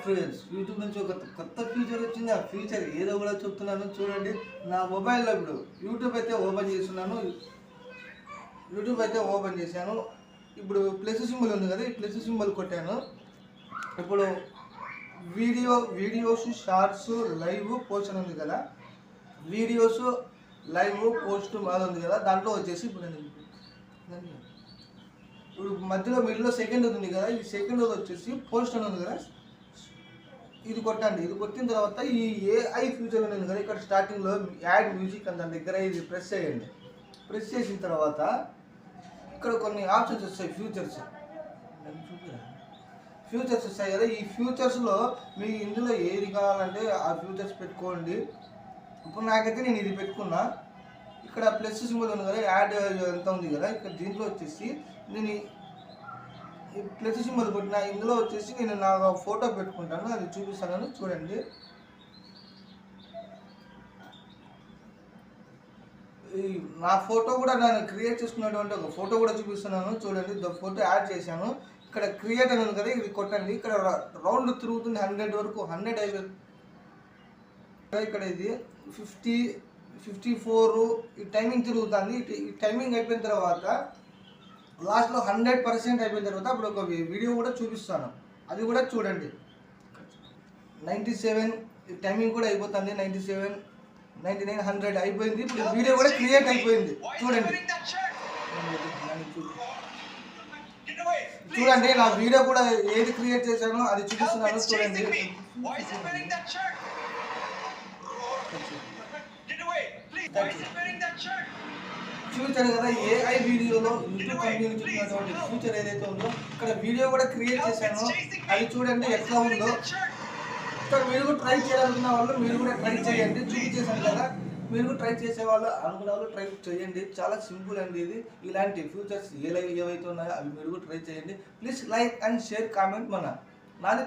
Friends, YouTube నుంచి ఒక కొత్త ఫీచర్ వచ్చింది. ఆ ఫీచర్ ఏదో కూడా చెప్తున్నాను చూడండి. నా మొబైల్లో ఇప్పుడు యూట్యూబ్ అయితే ఓపెన్ చేస్తున్నాను. ఇప్పుడు ప్లస్ సింబల్ ఉంది కదా, ఈ ప్లస్ సింబల్ కొట్టాను. ఇప్పుడు వీడియోస్, షార్ట్స్, లైవ్, పోస్ట్ అని ఉంది కదా. వీడియోస్, లైవ్, పోస్ట్ అది ఉంది కదా. దాంట్లో వచ్చేసి ఇప్పుడు మధ్యలో మిడిల్లో సెకండ్ ఉంది కదా, ఈ సెకండ్ వచ్చేసి పోస్ట్ అని ఉంది కదా. ఇది కొట్టండి. ఇది కొట్టిన తర్వాత ఈ ఏఐ ఫ్యూచర్ ఉంది కదా, ఇక్కడ స్టార్టింగ్లో యాడ్ మ్యూజిక్ అని దాని దగ్గర ఇది ప్రెస్ చేయండి. ప్రెస్ చేసిన తర్వాత ఇక్కడ కొన్ని ఆప్షన్స్ వస్తాయి. ఫ్యూచర్స్ వస్తాయి కదా. ఈ ఫ్యూచర్స్లో మీ ఇందులో ఏది కావాలంటే ఆ ఫ్యూచర్స్ పెట్టుకోండి. ఇప్పుడు నాకైతే నేను ఇది పెట్టుకున్నా. ఇక్కడ ప్లస్ సింబల్ ఉంది కదా, యాడ్ ఎంత ఉంది కదా, ఇక్కడ దీంట్లో వచ్చేసి నేను ఈ ప్లస్ సింబల్ కొట్టిన. ఇందులో వచ్చేసి నేను నా ఫోటో పెట్టుకుంటాను, అది చూపిస్తాను చూడండి. నా ఫోటో కూడా నేను క్రియేట్ చేసుకున్నటువంటి ఒక ఫోటో కూడా చూపిస్తున్నాను చూడండి. ఫోటో యాడ్ చేశాను. ఇక్కడ క్రియేట్ అని ఉంది కదా, ఇది కొట్టండి. ఇక్కడ రౌండ్ తిరుగుతుంది 100 వరకు. 100 అయిపోయింది. ఇక్కడ ఇది 50, 54 ఈ టైమింగ్ తిరుగుతుంది. ఈ టైమింగ్ అయిపోయిన తర్వాత లాస్ట్లో 100% అయిపోయిన తర్వాత అప్పుడు ఒక వీడియో కూడా చూపిస్తాను, అది కూడా చూడండి. 97 టైమింగ్ కూడా అయిపోతుంది. 97, 99, 100 అయిపోయింది. ఇప్పుడు వీడియో కూడా క్రియేట్ అయిపోయింది చూడండి. నా వీడియో కూడా ఏది క్రియేట్ చేశానో అది చూపిస్తున్నాను చూడండి. చూపించాను కదా, ఏఐ వీడియోలో యూట్యూబ్ కంపెనీ చెప్పినటువంటి ఫ్యూచర్ ఏదైతే ఉందో ఇక్కడ వీడియో కూడా క్రియేట్ చేశాను, అది చూడండి ఎట్లా ఉందో. ఇక్కడ మీరు కూడా ట్రై చేయాలనుకున్న వాళ్ళు మీరు కూడా ట్రై చేయండి. చూపించేశాను కదా, మీరు కూడా ట్రై చేసే వాళ్ళు అనుకున్న వాళ్ళు ట్రై చేయండి. చాలా సింపుల్ అండి ఇది. ఇలాంటి ఫ్యూచర్స్ ఏవైతే ఉన్నాయో అవి మీరు కూడా ట్రై చేయండి. Please like and share, comment నాది